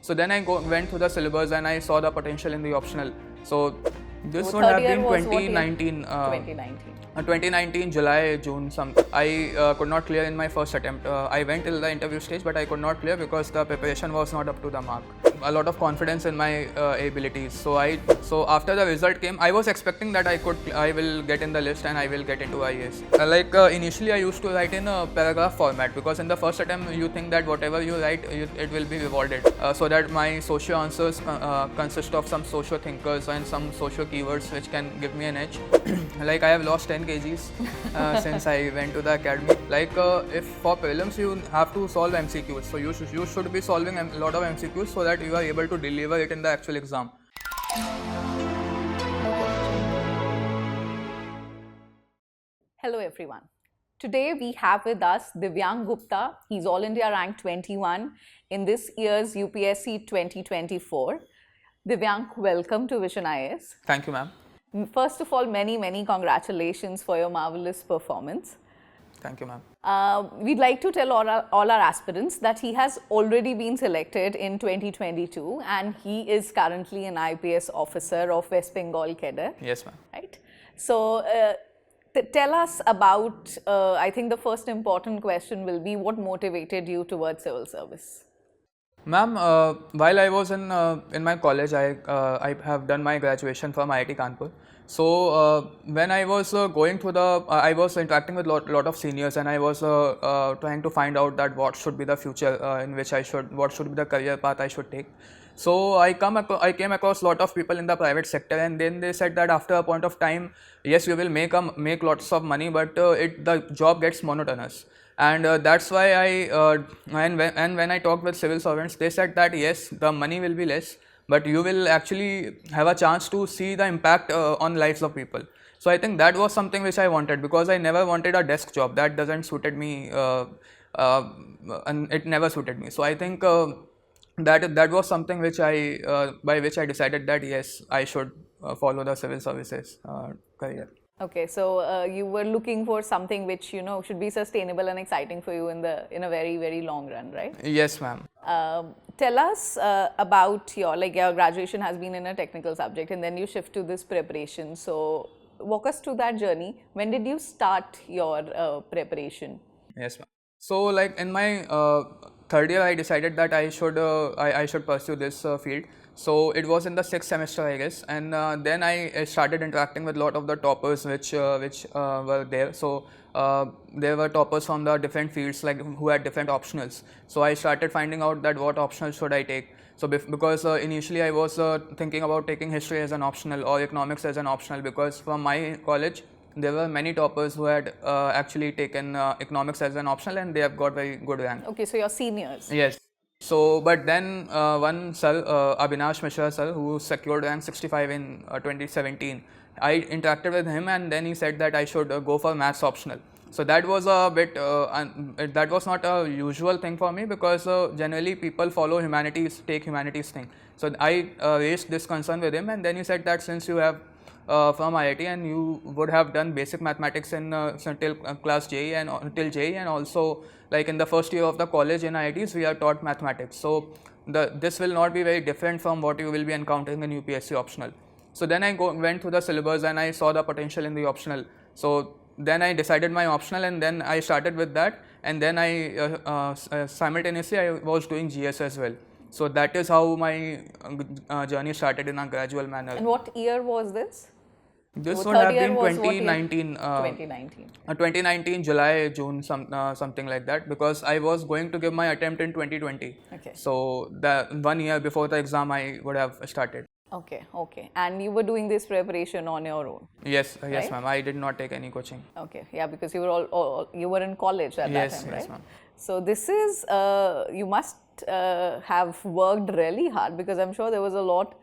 So then I went through the syllabus and I saw the potential in the optional. So this So would have third year been was what year? 2019. 2019. 2019 July, June. I could not clear in my first attempt. I went till the interview stage, but I could not clear because the preparation was not up to the mark. A lot of confidence in my abilities. So after the result came, I was expecting that I will get in the list and I will get into IAS. Initially, I used to write in a paragraph format because in the first attempt you think that whatever you write, it will be rewarded. So that my socio answers consist of some socio thinkers and some socio keywords which can give me an edge. Like I have lost 10 kgs since I went to the academy. If for prelims you have to solve MCQs, so you should be solving a lot of MCQs so that you are able to deliver it in the actual exam. Hello everyone. Today we have with us Divyank Gupta. He's All India rank 21 in this year's UPSC 2024. Divyank, welcome to VisionIAS. Thank you, ma'am. First of all, many congratulations for your marvelous performance. Thank you, ma'am. We'd like to tell all our aspirants that he has already been selected in 2022 and he is currently an IPS officer of West Bengal cadre. Yes, ma'am. Right? So, tell us about, I think the first important question will be what motivated you towards civil service? Ma'am, while I was in my college, I have done my graduation from IIT Kanpur. So when I was going through I was interacting with lot of seniors and I was trying to find out that what should be the future in which what should be the career path I should take. So I came across lot of people in the private sector, and then they said that after a point of time, yes, you will make lots of money, but the job gets monotonous. And that's why when I talked with civil servants, they said that yes, the money will be less, but you will actually have a chance to see the impact on lives of people. So I think that was something which I wanted, because I never wanted a desk job. That doesn't suited me, and it never suited me. So I think that was something which by which I decided that yes, I should follow the civil services career. Okay, so you were looking for something which should be sustainable and exciting for you in a very long run, right? Yes, ma'am. Tell us about your graduation has been in a technical subject and then you shift to this preparation. So walk us through that journey. When did you start your preparation? Yes, ma'am. So in my third year, I decided that I should pursue this field. So it was in the 6th semester, I guess, and then I started interacting with a lot of the toppers which were there. So there were toppers from the different fields, who had different optionals. So I started finding out that what optional should I take. So because initially I was thinking about taking history as an optional or economics as an optional, because from my college there were many toppers who had actually taken economics as an optional and they have got very good rank. Okay, so your seniors. Yes. So, but then one sir, Abhyaas Mishra sir, who secured rank 65 in 2017, I interacted with him and then he said that I should go for maths optional. So that was a bit, that was not a usual thing for me, because generally people follow humanities, take humanities thing. So I raised this concern with him, and then he said that since you have from IIT and you would have done basic mathematics in till class JE and till JE, and also in the first year of the college in IITs we are taught mathematics. So this will not be very different from what you will be encountering in UPSC optional. So then I went through the syllabus and I saw the potential in the optional. So then I decided my optional and then I started with that, and then I simultaneously I was doing GS as well. So that is how my journey started in a gradual manner. And what year was this? This would have been 2019. 2019 July, June, something like that, because I was going to give my attempt in 2020. Okay. So the 1 year before the exam I would have started. Okay. And you were doing this preparation on your own? Yes, right? Yes, ma'am. I did not take any coaching. Okay, yeah, because you were you were in college at that time, right? Yes, ma'am. So this is you must have worked really hard, because I'm sure there was a lot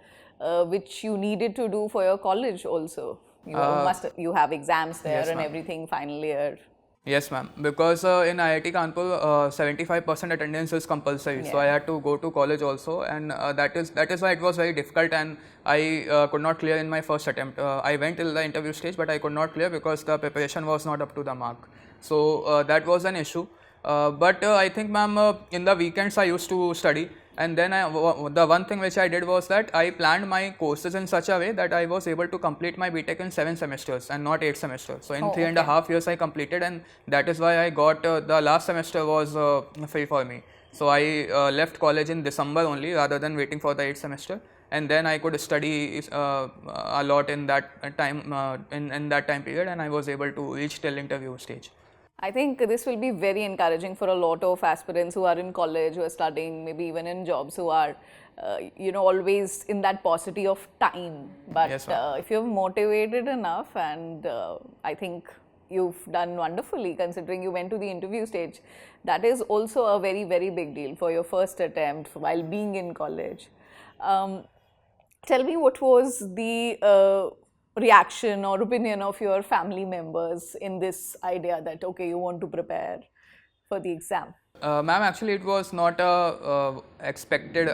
which you needed to do for your college also. You have exams there, yes, and everything final year. Yes, ma'am. Because in IIT Kanpur, 75% attendance is compulsory. Yeah. So I had to go to college also, and that is why it was very difficult, and I could not clear in my first attempt. I went till the interview stage, but I could not clear because the preparation was not up to the mark. So that was an issue. But I think, ma'am, in the weekends I used to study, And then the one thing which I did was that I planned my courses in such a way that I was able to complete my BTech in 7 semesters and not 8 semesters. So in 3.5 years I completed, and that is why I got the last semester was free for me. So I left college in December only rather than waiting for the 8th semester, and then I could study a lot in that time in that time period, and I was able to reach till interview stage. I think this will be very encouraging for a lot of aspirants who are in college, who are studying, maybe even in jobs, who are, always in that paucity of time. But Yes, if you're motivated enough, and I think you've done wonderfully considering you went to the interview stage. That is also a very, very big deal for your first attempt while being in college. Tell me, what was the reaction or opinion of your family members in this idea that, okay, you want to prepare for the exam? Ma'am, actually, it was not a expected.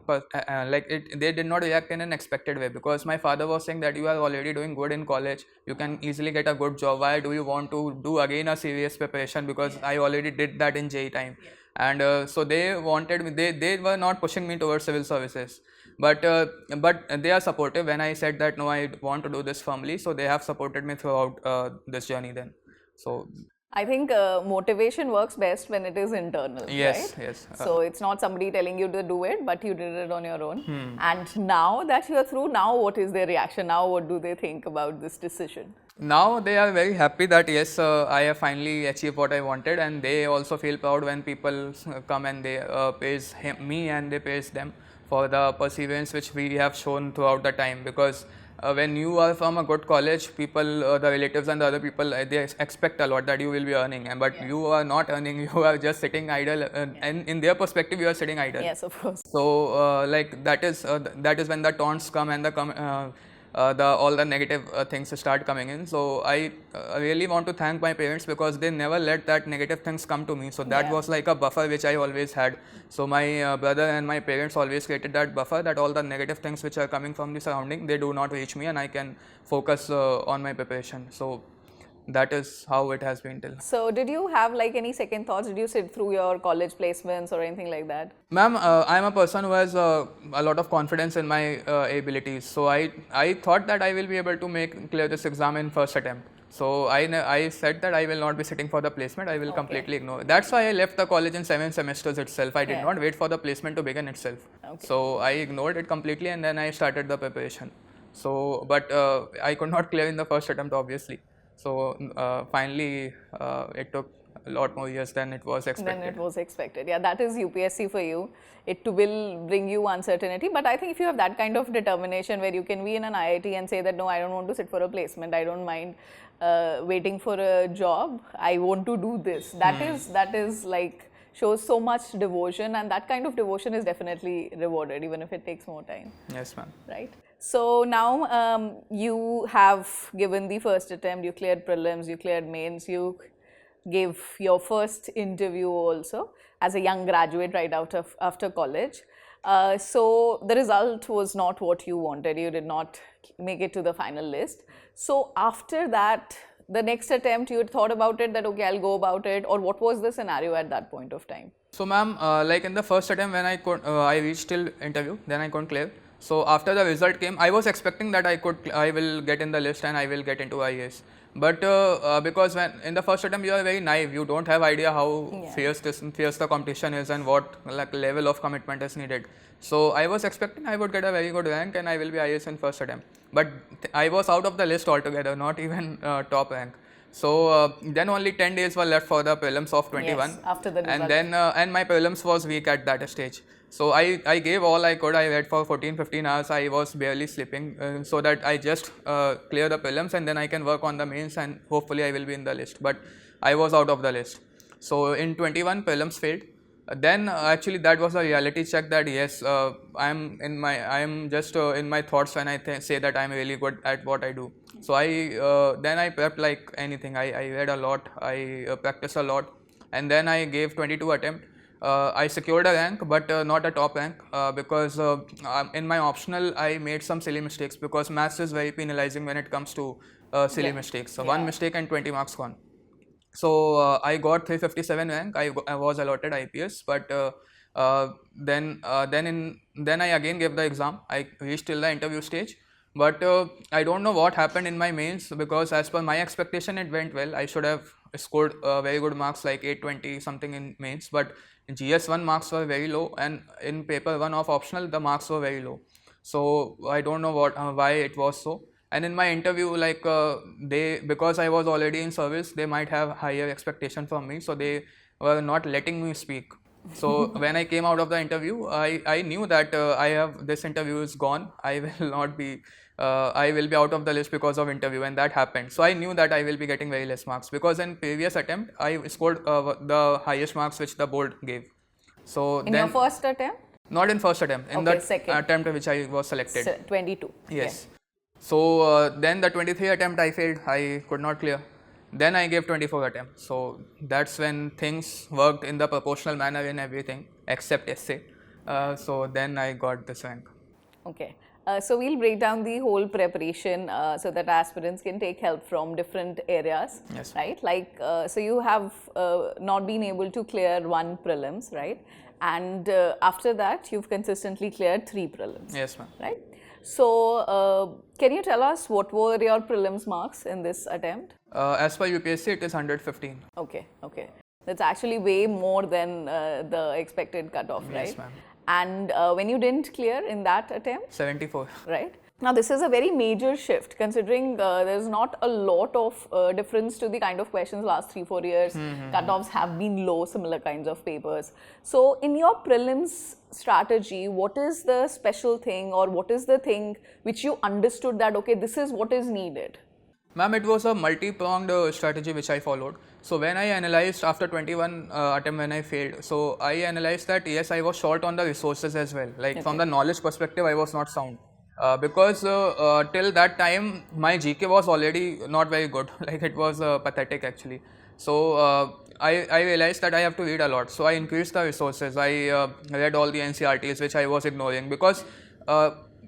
They did not react in an expected way, because my father was saying that you are already doing good in college. You can easily get a good job. Why do you want to do again a serious preparation? Because I already did that in JEE time, and so they wanted me. They were not pushing me towards civil services. But they are supportive when I said that no, I want to do this firmly. So they have supported me throughout this journey. Then, so I think motivation works best when it is internal, yes, right? yes. So it's not somebody telling you to do it, but you did it on your own. And now that you're through, now what is their reaction? Now what do they think about this decision? Now they are very happy that yes, I have finally achieved what I wanted, and they also feel proud when people come and they praise me and they praise them for the perseverance which we have shown throughout the time. Because when you are from a good college, people, the relatives and the other people, they expect a lot that you will be earning, and but you are not earning. You are just sitting idle, and in their perspective, you are sitting idle. Yes, of course. So that is when the taunts come and the all the negative things start coming in. So I really want to thank my parents, because they never let that negative things come to me. So that was like a buffer which I always had. So my brother and my parents always created that buffer, that all the negative things which are coming from the surrounding, they do not reach me, and I can focus on my preparation. So that is how it has been till. So did you have like any second thoughts? Did you sit through your college placements or anything like that? Ma'am, I am a person who has a lot of confidence in my abilities. So I thought that I will be able to clear this exam in first attempt. So I said that I will not be sitting for the placement. I will completely ignore. That's why I left the college in 7 semesters itself. I did not wait for the placement to begin itself. So I ignored it completely, and then I started the preparation. So, but I could not clear in the first attempt, obviously. So finally, it took a lot more years than it was expected. Than it was expected. Yeah, that is UPSC for you. It will bring you uncertainty. But I think if you have that kind of determination where you can be in an IIT and say that no, I don't want to sit for a placement, I don't mind waiting for a job, I want to do this. That is like shows so much devotion, and that kind of devotion is definitely rewarded, even if it takes more time. Yes, ma'am. Right. So now you have given the first attempt, you cleared prelims, you cleared mains, you gave your first interview also as a young graduate right after college. So the result was not what you wanted. You did not make it to the final list. So after that, the next attempt, you had thought about it that, okay, I'll go about it, or what was the scenario at that point of time? So ma'am, like in the first attempt when I reached till interview, then I couldn't clear. So after the result came, I was expecting that I will get in the list and I will get into IAS. But because when in the first attempt you are very naive, you don't have idea how fierce the competition is and what like level of commitment is needed. So I was expecting I would get a very good rank and I will be IAS in first attempt. But I was out of the list altogether, not even top rank. So then only 10 days were left for the prelims of 21. Yes, after the result. And then and my prelims was weak at that stage. So I gave all I could. I read for 14-15 hours. I was barely sleeping so that I just clear the prelims and then I can work on the mains and hopefully I will be in the list. But I was out of the list. So in 21 prelims failed. Then actually that was a reality check that yes, I am just in my thoughts when I say that I am really good at what I do. So then I prepped like anything. I read a lot. I practiced a lot, and then I gave 22 attempts. I secured a rank, but not a top rank because in my optional I made some silly mistakes because maths is very penalizing when it comes to silly mistakes. So one mistake and 20 marks gone. So I got 357 rank. I was allotted IPS, but Then I again gave the exam. I reached till the interview stage, but I don't know what happened in my mains, because as per my expectation it went well. I should have scored very good marks like 820 something in mains, but in GS1 marks were very low, and in paper 1 of optional the marks were very low. So I don't know why it was so. And in my interview, like they, because I was already in service, they might have higher expectation from me, so they were not letting me speak. So when I came out of the interview, I knew that I have, this interview is gone. I will not be I will be out of the list because of interview, and that happened. So I knew that I will be getting very less marks, because in previous attempt I scored the highest marks which the board gave. So In then, your first attempt? not in first attempt, in Okay, the second. attempt which I was selected. 22. Yes. So then the 23 attempt I failed. I could not clear. Then I gave 24 attempt. So that's when things worked in the proportional manner in everything except essay. So then I got this rank. Okay. So we'll break down the whole preparation so that aspirants can take help from different areas, Yes. right? Like, so you have not been able to clear 1 prelims, right? And after that, you've consistently cleared 3 prelims. Yes, ma'am. Right? So, can you tell us what were your prelims marks in this attempt? As per UPSC, it is 115. Okay, okay. That's actually way more than the expected cutoff, right? Yes, ma'am. And when you didn't clear in that attempt, 74. right? Now, this is a very major shift considering there's not a lot of difference to the kind of questions last 3-4 years. Cutoffs have been low, similar kinds of papers. So, in your prelims strategy, what is the special thing, or what is the thing which you understood that, okay, this is what is needed? Ma'am, it was a multi-pronged strategy which I followed. So when I analyzed after 21 attempt when I failed, so I analyzed that yes, I was short on the resources as well. Like from the knowledge perspective, I was not sound. Because till that time, my GK was already not very good. Like it was pathetic actually. So I realized that I have to read a lot. So I increased the resources. I read all the NCRTs which I was ignoring, because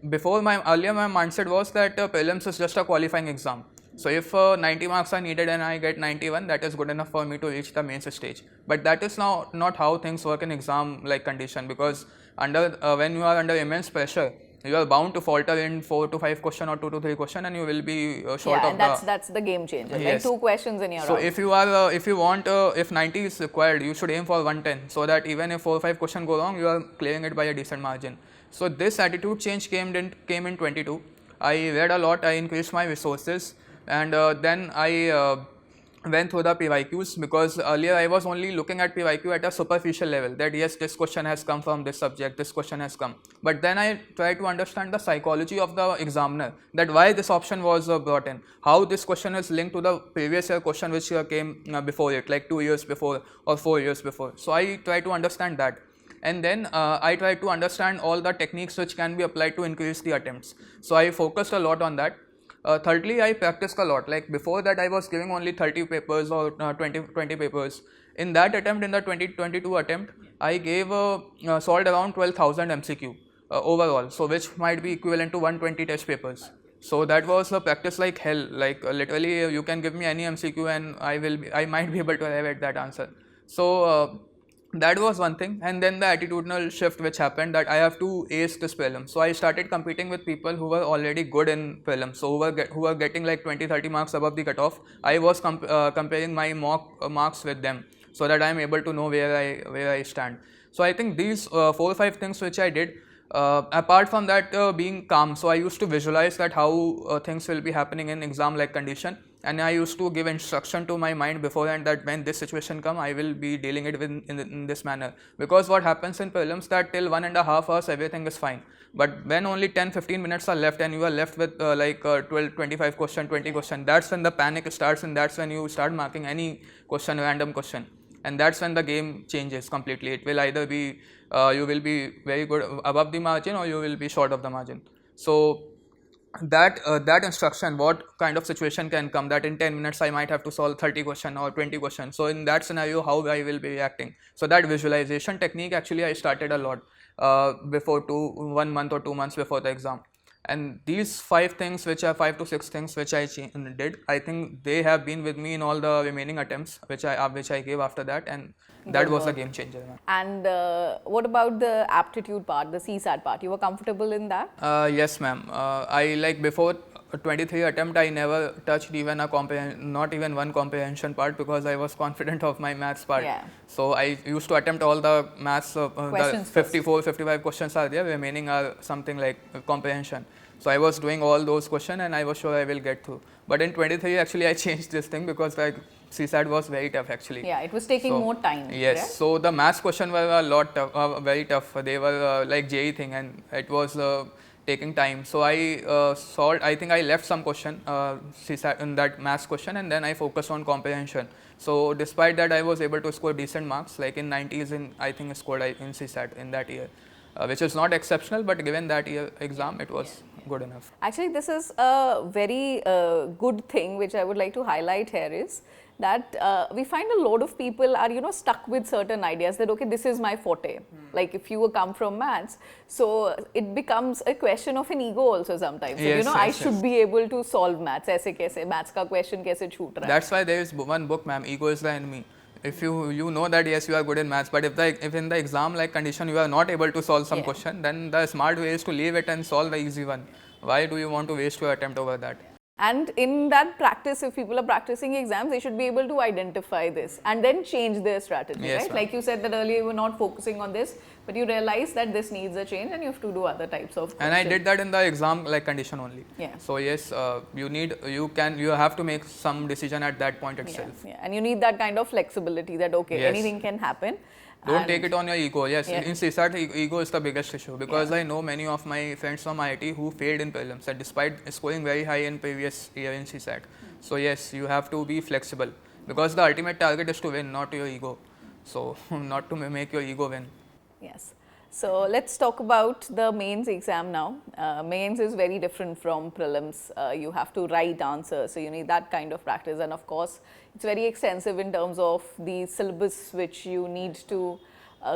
before my mindset was that prelims is just a qualifying exam. So if 90 marks are needed and I get 91, that is good enough for me to reach the mains stage. But that is now not how things work in exam like condition, because under when you are under immense pressure, you are bound to falter in 4 to 5 question or 2 to 3 question, and you will be short of and that's the game changer. Yes. Like 2 questions in your So out. if you are if you want if 90 is required, you should aim for 110, so that even if 4 or 5 questions go wrong, you are clearing it by a decent margin. So this attitude change came in 22. I read a lot. I increased my resources, and then I went through the PYQs, because earlier I was only looking at PYQ at a superficial level, that yes, this question has come from this subject, this question has come. But then I tried to understand the psychology of the examiner, that why this option was brought in, how this question is linked to the previous year question which came before it, like 2 years before or 4 years before. So I tried to understand that. And then I tried to understand all the techniques which can be applied to increase the attempts. So I focused a lot on that. Thirdly, I practiced a lot. Like before that, I was giving only 30 papers or 20 papers. In that attempt, in the 2022 attempt, I gave solved around 12,000 MCQ overall. So which might be equivalent to 120 test papers. So that was a practice like hell. Like literally, you can give me any MCQ and I might be able to arrive at that answer. So that was one thing. And then the attitudinal shift which happened, that I have to ace this prelim. So I started competing with people who were already good in prelim, so who were getting like 20-30 marks above the cutoff. I was comparing my mock marks with them, so that I am able to know where I stand. So I think these 4 or 5 things which I did. Apart from that, being calm, so I used to visualize that how things will be happening in exam like condition, and I used to give instruction to my mind beforehand that when this situation come, I will be dealing it with in this manner. Because what happens in prelims, that till 1.5 hours everything is fine, but when only 10-15 minutes are left and you are left with 12-25 question, 20 question, that's when the panic starts, and that's when you start marking any question, random question. And that's when the game changes completely. It will either be you will be very good above the margin, or you will be short of the margin. So that instruction, what kind of situation can come, that in 10 minutes I might have to solve 30 question or 20 questions. So in that scenario, how I will be reacting. So that visualization technique actually I started a lot before 1 month or 2 months before the exam. And these 5 things, which are 5 to 6 things which I did, I think they have been with me in all the remaining attempts which I gave after that, and that Good was a work. game changer. And what about the aptitude part, the CSAT part? You were comfortable in that? Yes, ma'am. I like before 23 attempt, I never touched even not even one comprehension part, because I was confident of my maths part. Yeah. So I used to attempt all the maths. The Questions 54, 55 questions are there. Remaining are something like comprehension. So I was doing all those questions, and I was sure I will get through. But in 23, actually, I changed this thing, because like CSAT was very tough actually. Yeah, it was taking more time. Yes, correct? so the maths question were a lot tough, very tough. They were like JE thing, and it was taking time. So I solved. I think I left some question CSAT in that maths question, and then I focused on comprehension. So despite that, I was able to score decent marks, like in 90s. I think I scored in CSAT in that year, which is not exceptional, but given that year exam, it was good enough. Actually, this is a very good thing which I would like to highlight here is that we find a lot of people are stuck with certain ideas that okay, this is my forte. Like if you come from maths, so it becomes a question of an ego also sometimes. So, Yes, I yes, should yes. be able to solve maths. ऐसे कैसे maths का question कैसे छूट रहा है? That's why there is one book, ma'am, Ego is the Enemy. If you know that yes, you are good in maths, but if in the exam like condition you are not able to solve some Yeah. question, then the smart way is to leave it and solve the easy one. Why do you want to waste your attempt over that? And in that practice, if people are practicing exams, they should be able to identify this and then change their strategy, Yes, right? ma'am. Like you said that earlier, you were not focusing on this, but you realize that this needs a change and you have to do other types of And I questions. did that in the exam like condition only. Yeah. So yes, you have to make some decision at that point itself. Yeah. And you need that kind of flexibility that, okay, Yes. anything can happen. Don't And take it on your ego. Yes, Yeah. in CSAT, ego is the biggest issue, because I know many of my friends from IIT who failed in prelims, and despite scoring very high in previous year in CSAT. So yes, you have to be flexible, because the ultimate target is to win, not your ego. So not to make your ego win. Yes. So let's talk about the mains exam now. Mains is very different from prelims. You have to write answers, so you need that kind of practice. And of course, it's very extensive in terms of the syllabus which you need to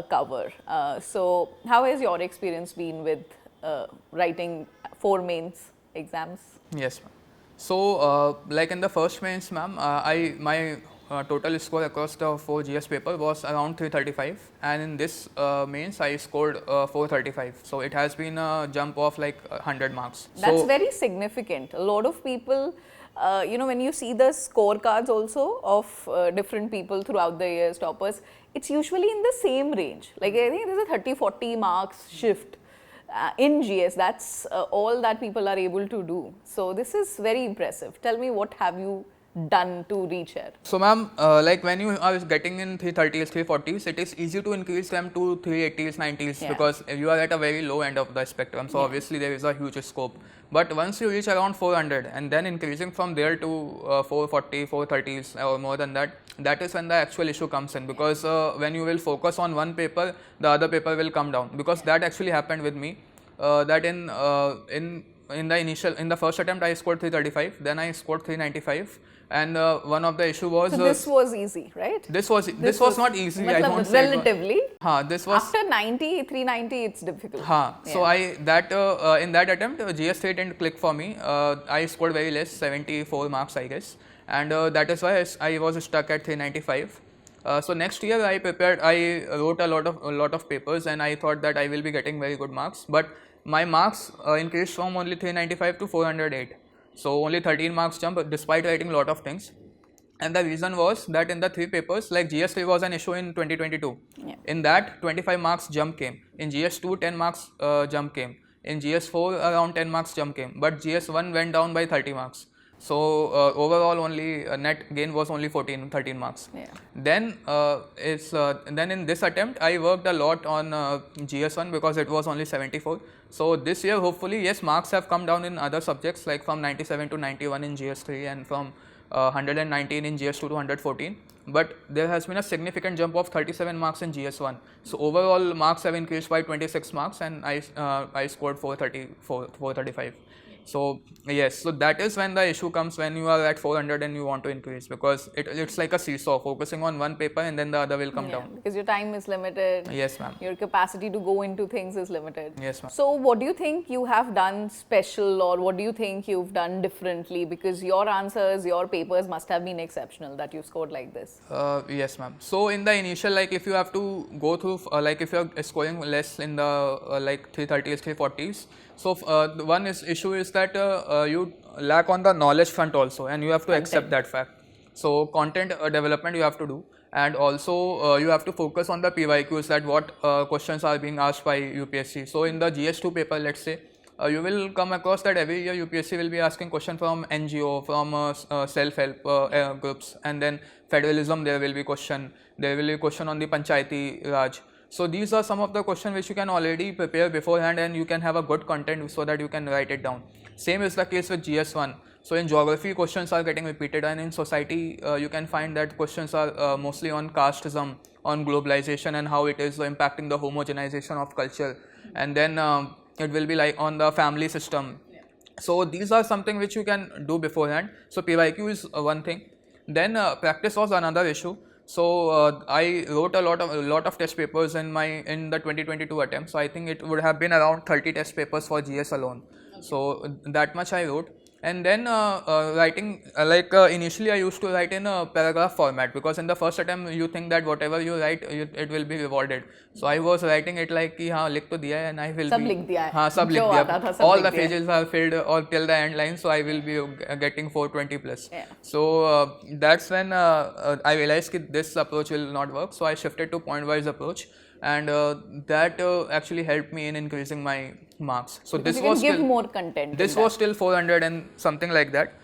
cover. So how has your experience been with writing 4 mains exams? Yes, ma'am. So, like in the first mains, ma'am, my total score across the 4 GS paper was around 335, and in this mains I scored 435. So it has been a jump of like 100 marks. That's So, very significant. A lot of people, when you see the scorecards also of different people throughout the years, toppers, it's usually in the same range. Like I think there's a 30-40 marks shift. In GS, that's all that people are able to do. So this is very impressive. Tell me, what have you done to reach here? So, ma'am, like when you are getting in 330s, 340s, it is easy to increase them to 380s, 90s, Yeah. because you are at a very low end of the spectrum. So, obviously, there is a huge scope. But once you reach around 400 and then increasing from there to 440, 430s or more than that, that is when the actual issue comes in, because when you will focus on one paper, the other paper will come down, because that actually happened with me. That in the first attempt I scored 335, then I scored 395, and one of the issue was So this was easy, right? this was not easy. I Matlab won't say it was- relatively. This was After 90, 390, it's difficult. So in that attempt GS3 didn't click for me. I scored very less, 74 marks I guess, and that is why I was stuck at 395. So next year I wrote a lot of papers, and I thought that I will be getting very good marks, but my marks increased from only 395 to 408. So only 13 marks jump despite writing a lot of things. And the reason was that in the 3 papers, like GS3 was an issue in 2022. Yeah. In that, 25 marks jump came. In GS2, 10 marks jump came. In GS4, around 10 marks jump came. But GS1 went down by 30 marks. So overall, only net gain was only 13 marks. Yeah. Then then in this attempt, I worked a lot on GS1 because it was only 74. So this year, hopefully, yes, marks have come down in other subjects, like from 97 to 91 in GS3 and from 119 in GS2 to 114. But there has been a significant jump of 37 marks in GS1. So overall marks have increased by 26 marks, and I scored 435. So yes, so that is when the issue comes, when you are at 400 and you want to increase, because it's like a seesaw, focusing on one paper and then the other will come down. Because your time is limited. Yes, ma'am. Your capacity to go into things is limited. Yes, ma'am. So what do you think you have done special, or what do you think you've done differently? Because your answers, your papers must have been exceptional that you scored like this. Yes, ma'am. So in the initial, like if you have to go through, like if you're scoring less in the like 330s, 340s, so the one issue is that you lack on the knowledge front also, and you have to accept that fact. So content development you have to do, and also you have to focus on the PYQs, that what questions are being asked by UPSC. So in the GS2 paper, let's say, you will come across that every year UPSC will be asking question from NGO, from self-help groups, and then federalism there will be question. There will be question on the Panchayati Raj. So these are some of the questions which you can already prepare beforehand, and you can have a good content so that you can write it down. Same is the case with GS1. So in geography, questions are getting repeated, and in society you can find that questions are mostly on casteism, on globalization, and how it is impacting the homogenization of culture, and then it will be like on the family system. So these are something which you can do beforehand. So PYQ is one thing. Then practice was another issue. So I wrote a lot of test papers in the 2022 attempt. So I think it would have been around 30 test papers for GS alone. So that much I wrote. And then writing, initially I used to write in a paragraph format, because in the first attempt you think that whatever you write it will be rewarded. So I was writing it like कि हाँ लिख तो दिया है and I will सब be लिख दिया है हाँ सब लिख जो दिया आता था सब all लिख the दिया है. pages are filled or till the end line, so I will be getting 420 plus. Yeah. So that's when I realized that this approach will not work, so I shifted to point wise approach, and that actually helped me in increasing my marks. So Because this you was can give still, more content. this was still 400 and something like that.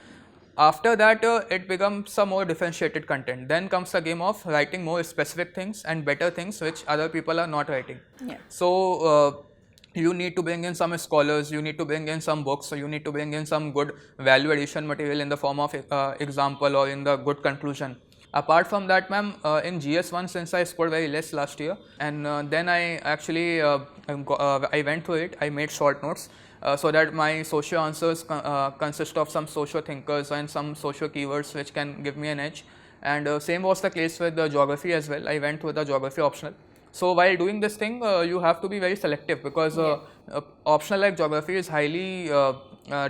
After that it becomes some more differentiated content. Then comes the game of writing more specific things and better things which other people are not writing. Yeah. So you need to bring in some scholars, you need to bring in some books, so you need to bring in some good value addition material in the form of example or in the good conclusion. Apart from that, ma'am, in GS1, since I scored very less last year, and then I actually I went through it. I made short notes so that my socio answers consist of some socio thinkers and some socio keywords which can give me an edge. And same was the case with the geography as well. I went through the geography optional. So while doing this thing, you have to be very selective, because optional like geography is highly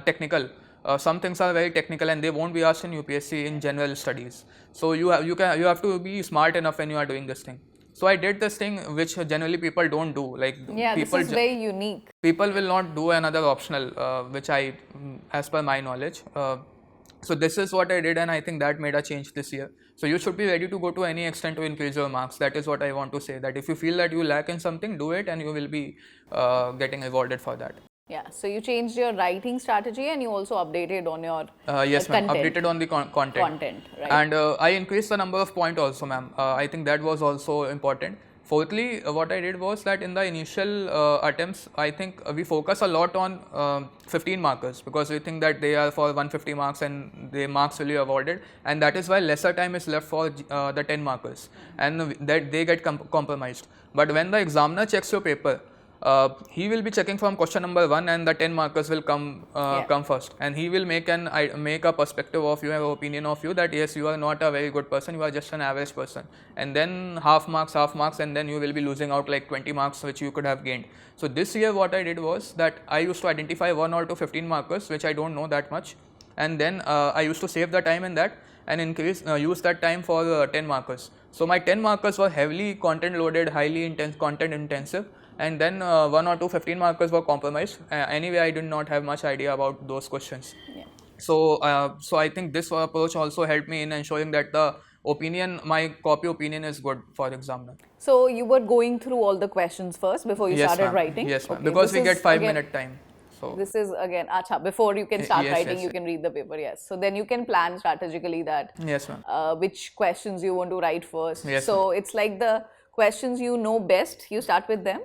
technical. Some things are very technical and they won't be asked in UPSC in general studies. So you have to be smart enough when you are doing this thing. So I did this thing which generally people don't do. Like This is very unique. People will not do another optional, which as per my knowledge. So this is what I did, and I think that made a change this year. So you should be ready to go to any extent to increase your marks. That is what I want to say. That if you feel that you lack in something, do it, and you will be getting rewarded for that. Yeah, so you changed your writing strategy and you also updated on your yes, ma'am. content. Updated on the content. Content, right. And I increased the number of points also, ma'am. I think that was also important. Fourthly, what I did was that in the initial attempts, I think we focus a lot on 15 markers, because we think that they are for 150 marks and the marks will be awarded, and that is why lesser time is left for the 10 markers, and that they get compromised. But when the examiner checks your paper, he will be checking from question number 1, and the 10 markers will come first, and he will make a perspective of you, an opinion of you, that yes, you are not a very good person, you are just an average person, and then half marks, and then you will be losing out like 20 marks which you could have gained. So this year what I did was that I used to identify 1 or 2 15 markers which I don't know that much, and then I used to save the time in that and use that time for 10 markers. So my 10 markers were heavily content loaded, highly content intensive, and then 1 or 2 15 markers were compromised. Anyway, I did not have much idea about those questions. Yeah. So I think this approach also helped me in ensuring that my copy opinion is good for examiner. So you were going through all the questions first before you started writing? Yes, ma'am. Okay. Because we get 5-minute time. So this is again, before you can start writing, yes, you can read the paper, yes. So then you can plan strategically that yes, ma'am. which questions you want to write first. Yes, so it's like the questions you know best, you start with them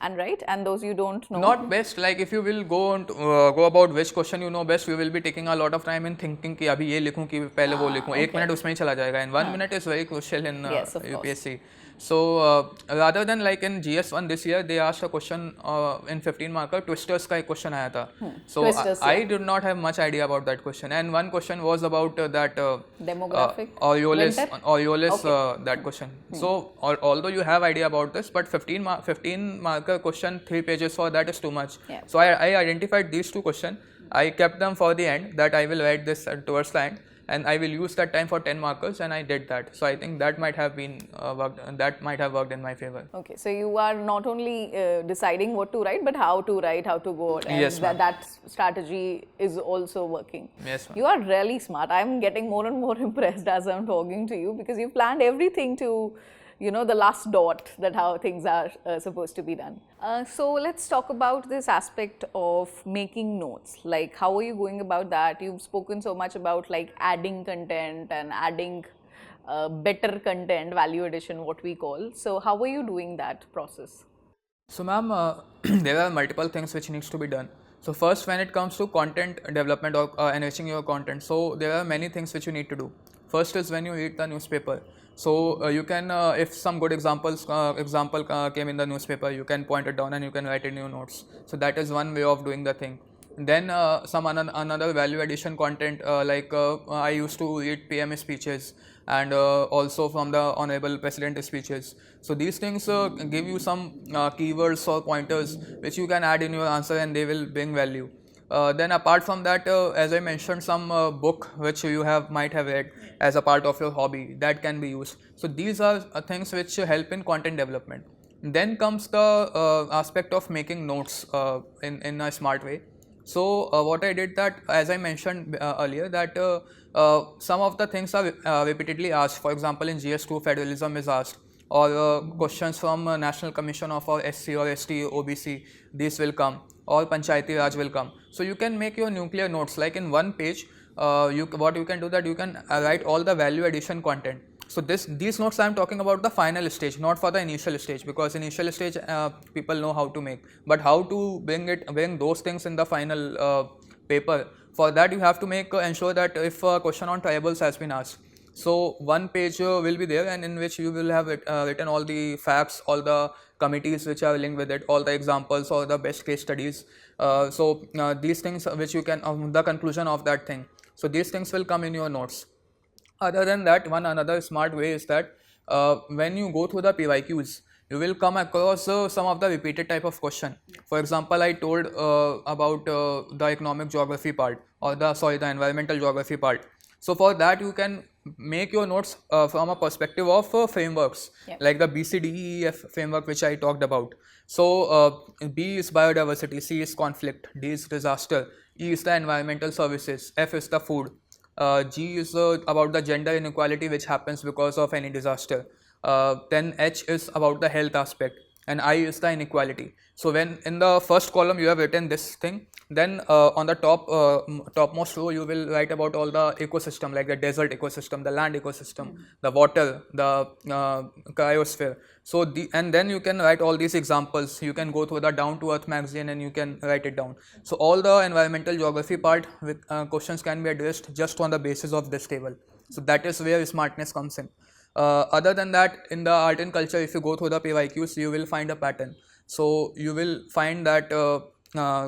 and write, and those you don't know. Not best, like if you will go on to, go about which question you know best, you will be taking a lot of time in thinking कि अभी ये लिखूं कि पहले वो लिखूं. एक minute उसमें ही चला जाएगा, and 1 minute is very crucial in Yes, of course. UPSC. So rather than like in GS1 this year, they asked a question in 15 marker, twisters का एक question आया था. So Twisters, I did not have much idea about that question, and one question was about that Demographic? Aureolus, Winter? Aureolus Okay. that question. So although you have idea about this, but 15 marker question, 3 pages for that is too much. Yeah. So I identified these 2 questions. I kept them for the end, that I will write this towards the end, and I will use that time for 10 markers, and I did that. So I think that might have been that might have worked in my favor. Okay, so you are not only deciding what to write, but how to write, how to go, and Yes, ma'am. that strategy is also working. Yes, ma'am. You are really smart. I'm getting more and more impressed as I'm talking to you, because you planned everything to, you know, the last dot, that how things are supposed to be done. So let's talk about this aspect of making notes. Like, how are you going about that? You've spoken so much about like adding content and adding better content, value addition, what we call. So how are you doing that process? So ma'am, there are multiple things which needs to be done. So first, when it comes to content development or enriching your content, so there are many things which you need to do. First is when you read the newspaper. So you can, if some good example came in the newspaper, you can point it down and you can write in your notes. So that is one way of doing the thing. Then some another value addition content, like I used to read PM speeches and also from the Honorable President speeches. So these things give you some keywords or pointers which you can add in your answer, and they will bring value. Then apart from that, as I mentioned, some book which you might have read as a part of your hobby, that can be used. So these are things which help in content development. Then comes the aspect of making notes in a smart way. So what I did, that as I mentioned earlier, that some of the things are repeatedly asked. For example, in GS2 federalism is asked, or questions from National Commission of or SC or ST OBC, these will come, or Panchayati Raj will come. So you can make your nuclear notes like in one page. What you can do, that you can write all the value addition content. So these notes I am talking about the final stage, not for the initial stage, because initial stage people know how to make, but how to bring those things in the final paper. For that you have to ensure that if a question on tribals has been asked, so one page will be there, and in which you will have written all the facts, all the committees which are linked with it, all the examples or the best case studies. These things which you can the conclusion of that thing. So these things will come in your notes. Other than that, another smart way is that when you go through the PYQs, you will come across some of the repeated type of question. For example, I told about the economic geography part, or the environmental geography part. So for that you can make your notes from a perspective of frameworks, like the BCDEF framework which I talked about. So B is biodiversity, C is conflict, D is disaster, E is the environmental services, F is the food. G is about the gender inequality which happens because of any disaster. Then H is about the health aspect, and I is the inequality. So when in the first column you have written this thing, then on the topmost row you will write about all the ecosystem, like the desert ecosystem, the land ecosystem, the water, the cryosphere. So and then you can write all these examples. You can go through the Down to Earth magazine and you can write it down. So all the environmental geography part with questions can be addressed just on the basis of this table. So that is where smartness comes in. Other than that, in the art and culture, if you go through the PYQs, you will find a pattern. So you will find that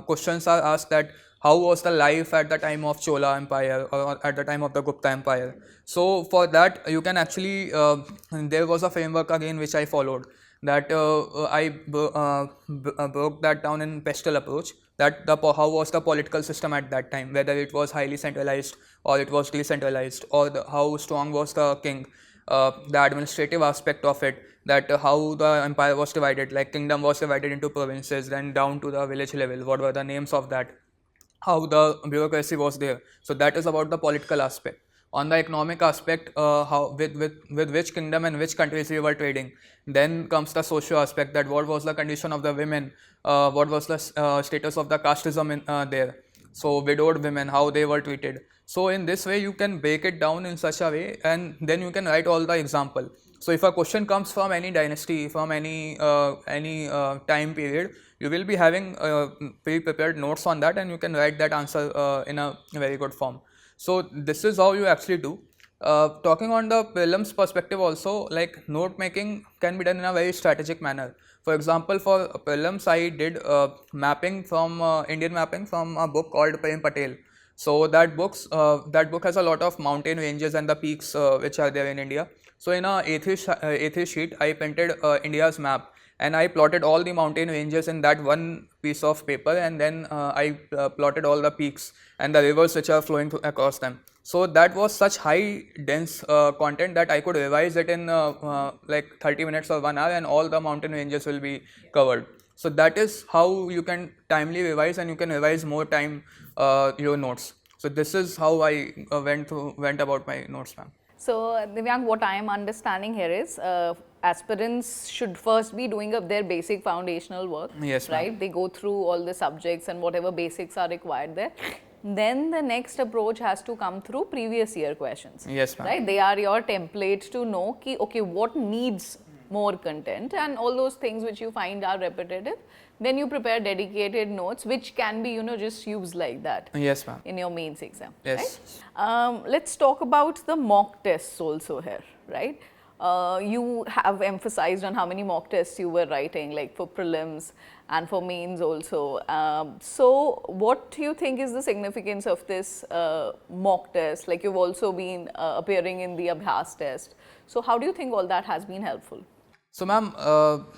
questions are asked that how was the life at the time of Chola Empire or at the time of the Gupta Empire. So for that you can actually, there was a framework again which I followed, that I broke that down in pestle approach, that how was the political system at that time, whether it was highly centralized or it was decentralized, or how strong was the king. The administrative aspect of it, that how the empire was divided, like kingdom was divided into provinces, then down to the village level, what were the names of that, how the bureaucracy was there. So that is about the political aspect. On the economic aspect, how with which kingdom and which countries we were trading. Then comes the socio aspect, that what was the condition of the women, what was the status of the casteism in there. So widowed women, how they were treated. So in this way you can break it down in such a way, and then you can write all the example. So if a question comes from any dynasty, from any time period, you will be having pre-prepared notes on that, and you can write that answer in a very good form. So this is how you actually do. Talking on the prelims perspective also, like note making can be done in a very strategic manner. For example, for prelims, I did mapping from Indian mapping from a book called Prem Patel. So that book has a lot of mountain ranges and the peaks which are there in India. So in a A3 sheet, I printed India's map, and I plotted all the mountain ranges in that one piece of paper, and then I plotted all the peaks and the rivers which are flowing across them. So that was such high dense content that I could revise it in like 30 minutes or 1 hour, and all the mountain ranges will be covered. So that is how you can timely revise, and you can revise more time your notes. So this is how I went about my notes, ma'am. So, Divyank, what I am understanding here is aspirants should first be doing up their basic foundational work. Yes, ma'am. Right? They go through all the subjects and whatever basics are required there. Then the next approach has to come through previous year questions. Yes, ma'am. Right? They are your template to know ki, okay, what needs more content, and all those things which you find are repetitive. Then you prepare dedicated notes which can be, just used like that. Yes, ma'am. In your mains exam. Yes. Right? Let's talk about the mock tests also here, right? You have emphasized on how many mock tests you were writing, like for prelims and for mains also. So what do you think is the significance of this mock test? Like you've also been appearing in the Abhyaas test. So how do you think all that has been helpful? So ma'am,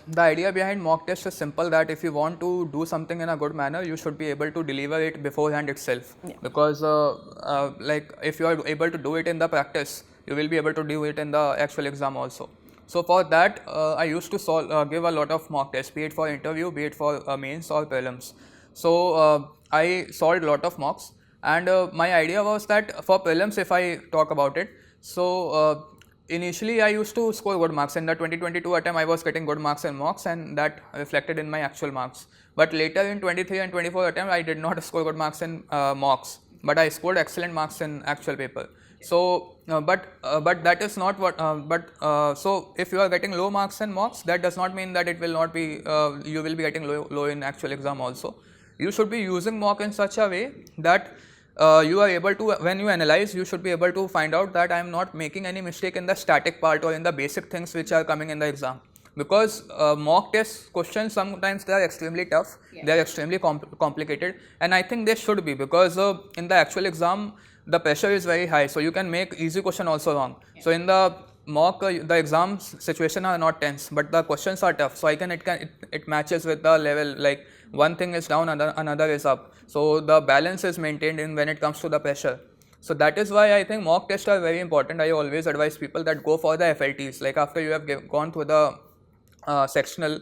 the idea behind mock test is simple, that if you want to do something in a good manner, you should be able to deliver it beforehand itself. Yeah. Because like if you are able to do it in the practice, you will be able to do it in the actual exam also. So for that, I used to give a lot of mock tests, be it for interview, be it for mains or prelims. So I solved a lot of mocks, and my idea was that for prelims, if I talk about it, so initially I used to score good marks. In the 2022 attempt, I was getting good marks in mocks, and that reflected in my actual marks. But later in 23 and 24 attempt, I did not score good marks in mocks, but I scored excellent marks in actual paper. So, but that is not what. So if you are getting low marks in mocks, that does not mean that it will not be. You will be getting low in actual exam also. You should be using mock in such a way that you are able to, when you analyze, you should be able to find out that I am not making any mistake in the static part or in the basic things which are coming in the exam. Because mock test questions, sometimes they are extremely tough, they are extremely complicated, and I think they should be, because in the actual exam the pressure is very high, so you can make easy question also wrong. So in the mock, the exam situation are not tense, but the questions are tough, so it matches with the level, like one thing is down, another is up, so the balance is maintained in when it comes to the pressure. So that is why I think mock tests are very important. I always advise people that go for the FLTs, like after you have gone through the sectional,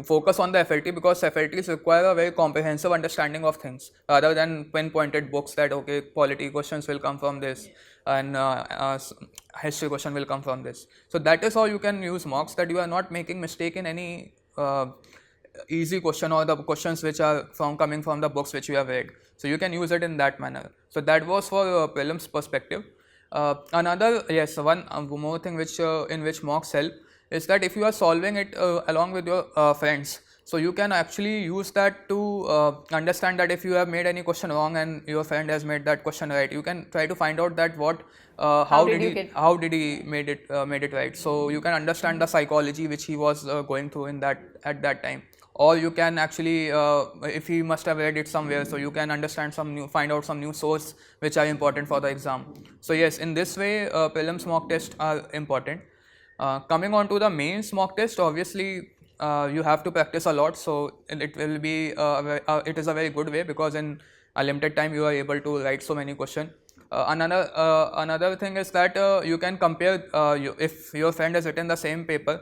focus on the FLT, because FLTs require a very comprehensive understanding of things rather than pinpointed books that okay, polity questions will come from this and history question will come from this. So that is how you can use mocks, that you are not making mistake in any easy question or the questions which are coming from the books which you have read. So you can use it in that manner. So that was for prelims perspective. One more thing which in which mocks help is that if you are solving it along with your friends, so you can actually use that to understand that if you have made any question wrong and your friend has made that question right, you can try to find out that how did he made it right. So you can understand the psychology which he was going through at that time, or you can actually if he must have read it somewhere, so you can find out some new source which are important for the exam. So yes, in this way prelims mock tests are important. Coming on to the mains mock test, obviously you have to practice a lot, so it will be it is a very good way, because in a limited time you are able to write so many questions. Another thing is that you can compare, if your friend has written the same paper,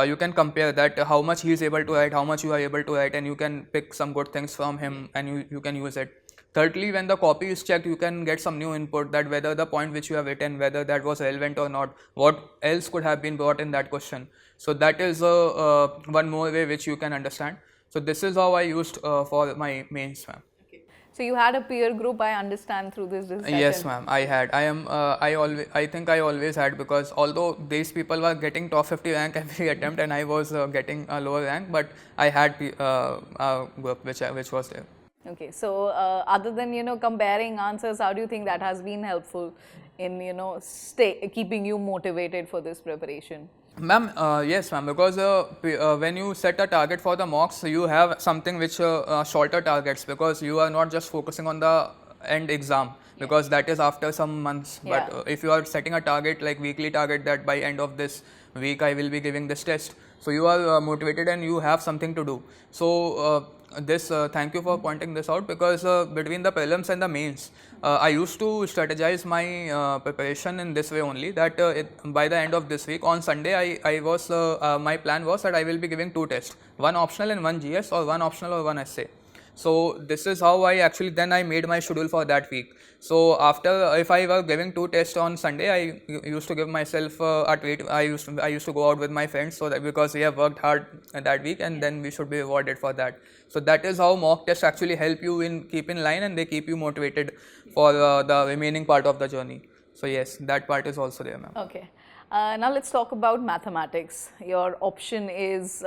you can compare that how much he is able to write, how much you are able to write, and you can pick some good things from him and you can use it. Thirdly, when the copy is checked, you can get some new input, that whether the point which you have written, whether that was relevant or not, what else could have been brought in that question. So that is one more way which you can understand. So this is how I used for my mains, ma'am. Okay. So you had a peer group, I understand, through this discussion. Yes, ma'am. I had. I think I always had, because although these people were getting top 50 rank every attempt, and I was getting a lower rank, but I had a group which was there. Okay, so other than comparing answers, how do you think that has been helpful in keeping you motivated for this preparation? Ma'am, yes, ma'am. Because when you set a target for the mocks, you have something which shorter targets, because you are not just focusing on the end exam, because that is after some months. Yeah. But if you are setting a target, like weekly target, that by end of this week I will be giving this test, so you are motivated and you have something to do. So thank you for pointing this out, because between the prelims and the mains, I used to strategize my preparation in this way only, that by the end of this week on Sunday, my plan was that I will be giving 2 tests, one optional and one GS, or one optional or one essay. So this is how then I made my schedule for that week. So after, if I were giving 2 tests on Sunday, I used to give myself a treat. I used to go out with my friends, so that because we have worked hard that week, and then we should be rewarded for that. So that is how mock tests actually help you keep in line, and they keep you motivated for the remaining part of the journey. So yes, that part is also there, ma'am. Okay. Now let's talk about mathematics. Your option is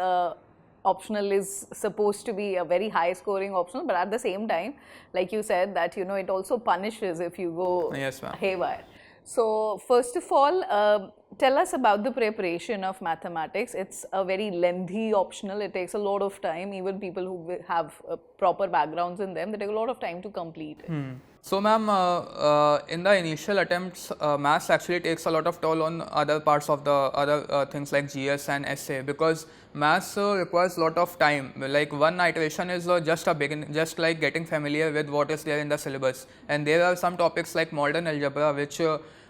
optional is supposed to be a very high scoring optional, but at the same time, like you said, that it also punishes if you go haywire. So first of all, tell us about the preparation of mathematics. It's a very lengthy optional. It takes a lot of time. Even people who have proper backgrounds in them, they take a lot of time to complete it. So ma'am, in the initial attempts, maths actually takes a lot of toll on other parts of the other things like GS and essay, because maths requires a lot of time. Like one iteration is just a beginning, just like getting familiar with what is there in the syllabus. And there are some topics like modern algebra which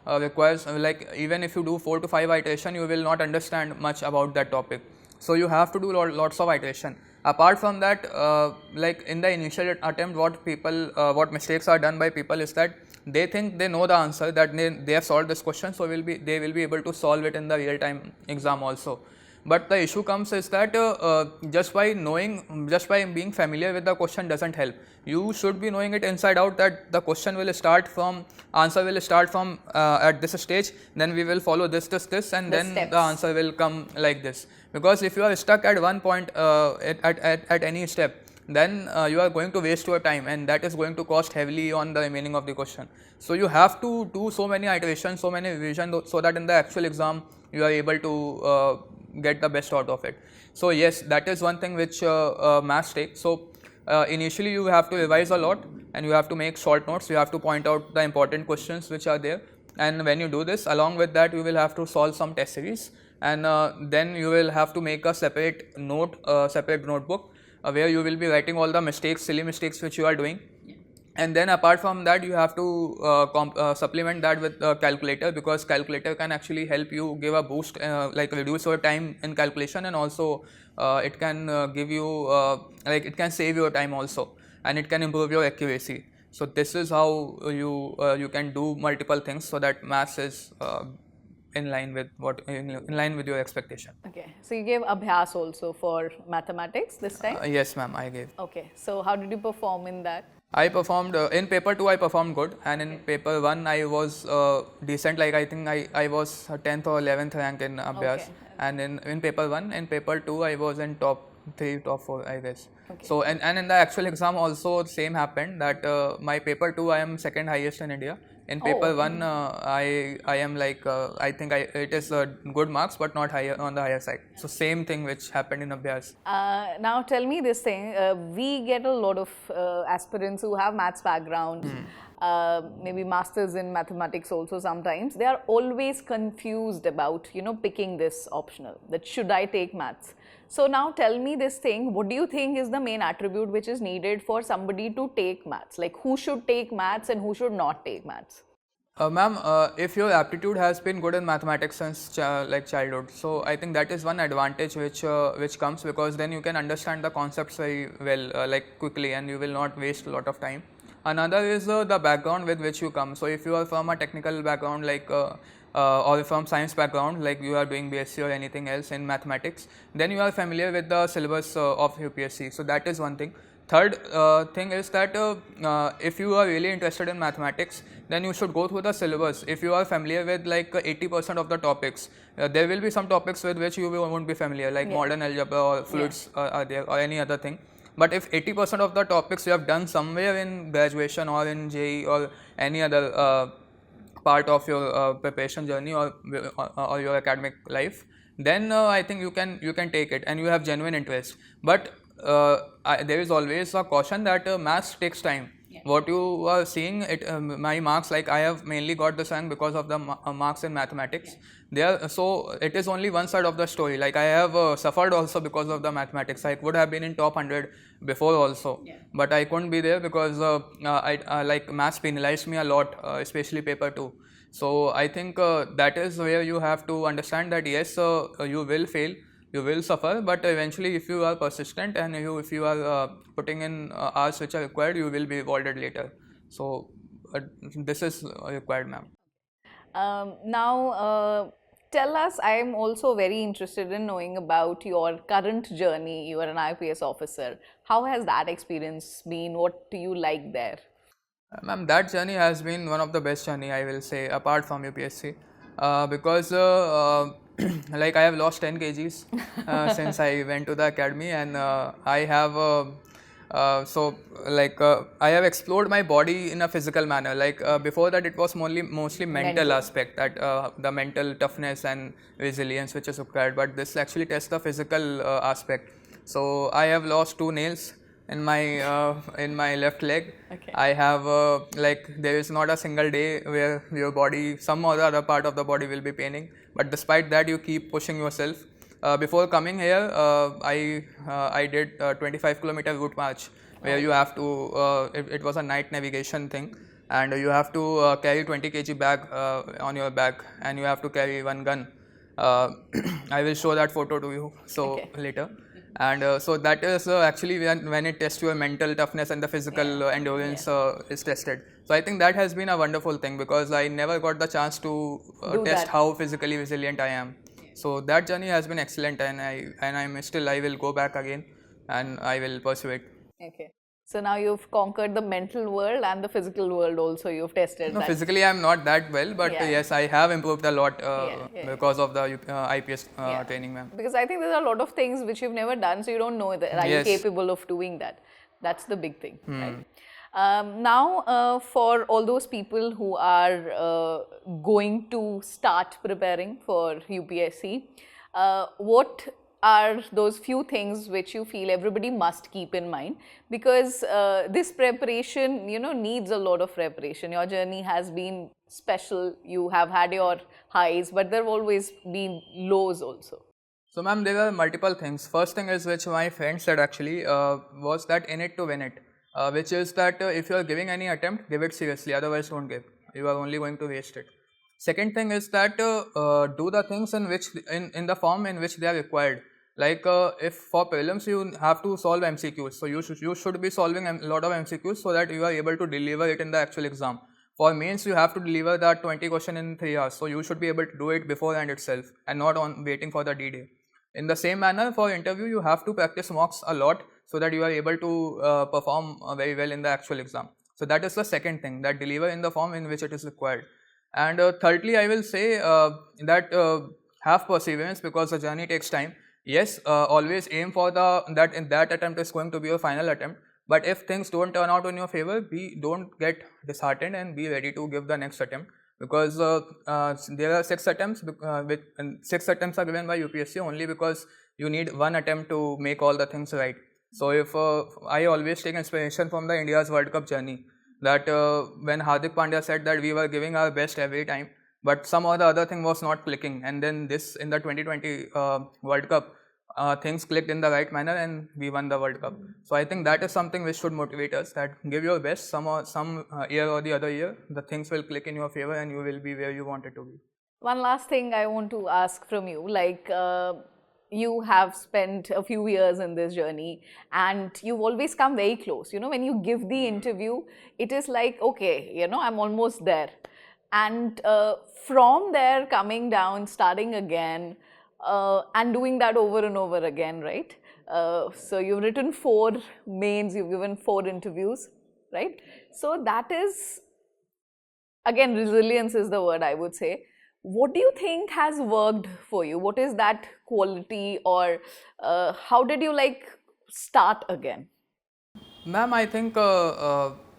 requires, like even if you do 4 to 5 iteration, you will not understand much about that topic. So you have to do lots of iteration. Apart from that, like in the initial attempt, what mistakes are done by people is that they think they know the answer, that they have solved this question, so they will be able to solve it in the real time exam also. But the issue comes is that just by being familiar with the question doesn't help. You should be knowing it inside out, that the question will start from, answer will start from at this stage, then we will follow this, and then steps. The answer will come like this. Because if you are stuck at one point at any step, then you are going to waste your time, and that is going to cost heavily on the remaining of the question. So you have to do so many iterations, so many revisions, so that in the actual exam you are able to get the best out of it. So yes, that is one thing which maths takes. So initially you have to revise a lot, and you have to make short notes. You have to point out the important questions which are there, and when you do this, along with that, you will have to solve some test series, and then you will have to make a separate notebook where you will be writing all the silly mistakes which you are doing. And then apart from that, you have to supplement that with a calculator, because calculator can actually help you give a boost, like reduce your time in calculation, and also it can give you it can save your time also, and it can improve your accuracy. So this is how you can do multiple things, so that maths is in line with your expectation. Okay, so you gave Abhyaas also for mathematics this time? Yes, ma'am, I gave. Okay, so how did you perform in that? I performed in paper 2. I performed good, and in paper 1 I was decent. Like I think I was 10th or 11th rank in Abhyaas, and in paper 1. In paper 2 I was in top 3, top 4, I guess. Okay. So and in the actual exam also same happened, that my paper 2 I am second highest in India. In paper 1 I am like I think it is good marks, but not higher, on the higher side. So same thing which happened in Abhyaas. Now tell me this thing, we get a lot of aspirants who have maths background, maybe masters in mathematics also sometimes. They are always confused about picking this optional, that should I take maths. So now tell me this thing, what do you think is the main attribute which is needed for somebody to take maths? Like who should take maths and who should not take maths? Ma'am, if your aptitude has been good in mathematics since childhood, so I think that is one advantage which comes, because then you can understand the concepts very well, like quickly, and you will not waste a lot of time. Another is the background with which you come. So if you are from a technical background, like or from science background, like you are doing BSc or anything else in mathematics, then you are familiar with the syllabus of UPSC. So that is one thing. third thing is that if you are really interested in mathematics, then you should go through the syllabus. If you are familiar with like 80% of the topics, there will be some topics with which you won't be familiar, like modern algebra or fluids are there, or any other thing. But if 80% of the topics you have done somewhere in graduation or in JE or any other part of your preparation journey or your academic life, then I think you can take it and you have genuine interest. But there is always a caution that maths takes time. What you are seeing, my marks, like I have mainly got this rank because of the marks in mathematics. So it is only one side of the story. Like I have suffered also because of the mathematics. I would have been in top 100 before also, but I couldn't be there because like maths penalized me a lot, especially paper 2. So I think that is where you have to understand that yes, you will fail, you will suffer, but eventually if you are persistent and if you are putting in hours which are required, you will be rewarded later. So this is required, ma'am. Now, tell us, I am also very interested in knowing about your current journey. You are an IPS officer. How has that experience been? What do you like there? Ma'am, that journey has been one of the best journey, I will say, apart from UPSC, because like I have lost 10 kgs since I went to the academy, and I have so like I have explored my body in a physical manner. Like before that, it was mostly mental aspect, that the mental toughness and resilience which is required. But this actually tests the physical aspect. So I have lost 2 nails in my left leg. Okay. I have like there is not a single day where your body, some or the other part of the body will be paining, but despite that you keep pushing yourself. Before coming here, I did 25-kilometer route march, where you have to it was a night navigation thing, and you have to carry 20 kg bag on your back, and you have to carry one gun. uh, I will show that photo to you later. And so that is actually when it tests your mental toughness and the physical endurance is tested. So I think that has been a wonderful thing, because I never got the chance to test how physically resilient I am. So that journey has been excellent, and I will go back again, and I will pursue it. Okay. So now you've conquered the mental world and the physical world also. You've tested No, that. physically I'm not that well, but yes, I have improved a lot because of the IPS training, ma'am. Because I think there are a lot of things which you've never done, so you don't know that. Are you capable of doing that? That's the big thing, right? Now, for all those people who are going to start preparing for UPSC, what are those few things which you feel everybody must keep in mind? Because this preparation, needs a lot of preparation. Your journey has been special. You have had your highs, but there have always been lows also. So, ma'am, there are multiple things. First thing is, which my friend said actually, was that in it to win it, which is that if you are giving any attempt, give it seriously, otherwise don't give. You are only going to waste it. Second thing is that do the things in the form in which they are required. Like if for prelims you have to solve MCQs, so you should be solving a lot of MCQs so that you are able to deliver it in the actual exam. For mains, you have to deliver that 20 question in 3 hours, so you should be able to do it beforehand itself and not on waiting for the D-Day. In the same manner, for interview, you have to practice mocks a lot so that you are able to perform very well in the actual exam. So that is the second thing, that deliver in the form in which it is required. And thirdly, I will say that have perseverance, because the journey takes time. Yes, always aim for that attempt is going to be your final attempt. But if things don't turn out in your favor, don't get disheartened and be ready to give the next attempt, because there are 6 attempts. 6 attempts are given by UPSC only because you need one attempt to make all the things right. So if I always take inspiration from the India's World Cup journey, that when Hardik Pandya said that we were giving our best every time, but some or the other thing was not clicking, and then this in the 2020 World Cup, things clicked in the right manner and we won the World Cup. So I think that is something which should motivate us, that give your best, some year or the other year, the things will click in your favor and you will be where you want it to be. One last thing I want to ask from you, like you have spent a few years in this journey and you've always come very close. When you give the interview, it is like, okay, I'm almost there. And from there, coming down, starting again, and doing that over and over again, right? So you've written 4 mains, you've given 4 interviews, right? So that is, again, resilience is the word I would say. What do you think has worked for you? What is that quality, or how did you start again? Ma'am, I think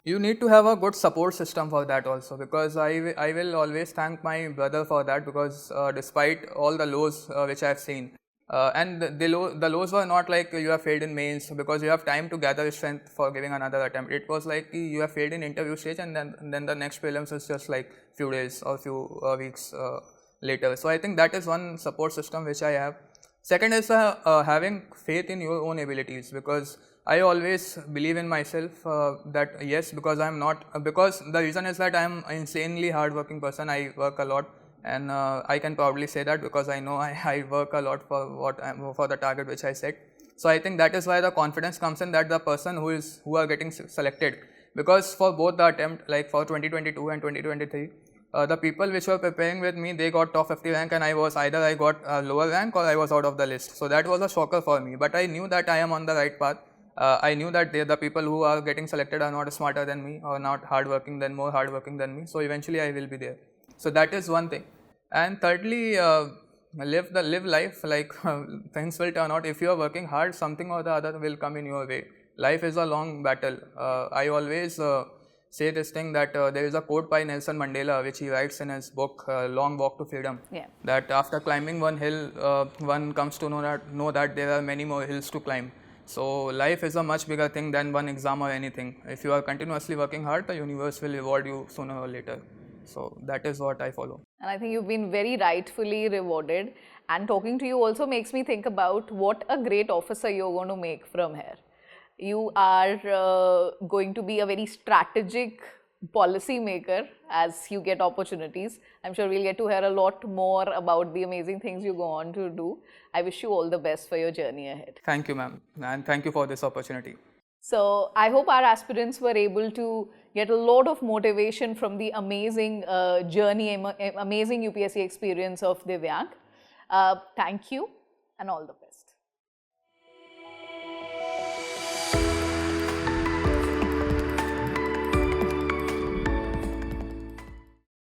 you need to have a good support system for that also, because I will always thank my brother for that, because despite all the lows which I have seen, and the lows were not like you have failed in mains because you have time to gather strength for giving another attempt. It was like you have failed in interview stage, and then the next prelims is just like few days or few weeks later. So I think that is one support system which I have. Second is having faith in your own abilities, because I always believe in myself that yes, because I am not, because the reason is that I am an insanely hardworking person. I work a lot, and I can probably say that because I know I work a lot for the target which I set. So I think that is why the confidence comes in, that the person who are getting selected, because for both the attempt, like for 2022 and 2023, the people which were preparing with me, they got top 50 rank, and I got a lower rank or I was out of the list. So that was a shocker for me, but I knew that I am on the right path. I knew that the people who are getting selected are not smarter than me or not more hardworking than me. So eventually I will be there. So that is one thing. And thirdly, live life like things will turn out. If you are working hard, something or the other will come in your way. Life is a long battle. I always say this thing, that there is a quote by Nelson Mandela which he writes in his book Long Walk to Freedom, that after climbing one hill, one comes to know that there are many more hills to climb. So life is a much bigger thing than one exam or anything. If you are continuously working hard, the universe will reward you sooner or later. So that is what I follow. And I think you've been very rightfully rewarded. And talking to you also makes me think about what a great officer you're going to make from here. You are going to be a very strategic policy maker as you get opportunities. I'm sure we'll get to hear a lot more about the amazing things you go on to do. I wish you all the best for your journey ahead. Thank you, ma'am, and thank you for this opportunity. So I hope our aspirants were able to get a lot of motivation from the amazing journey, amazing UPSC experience of Divyank. Thank you and all the best.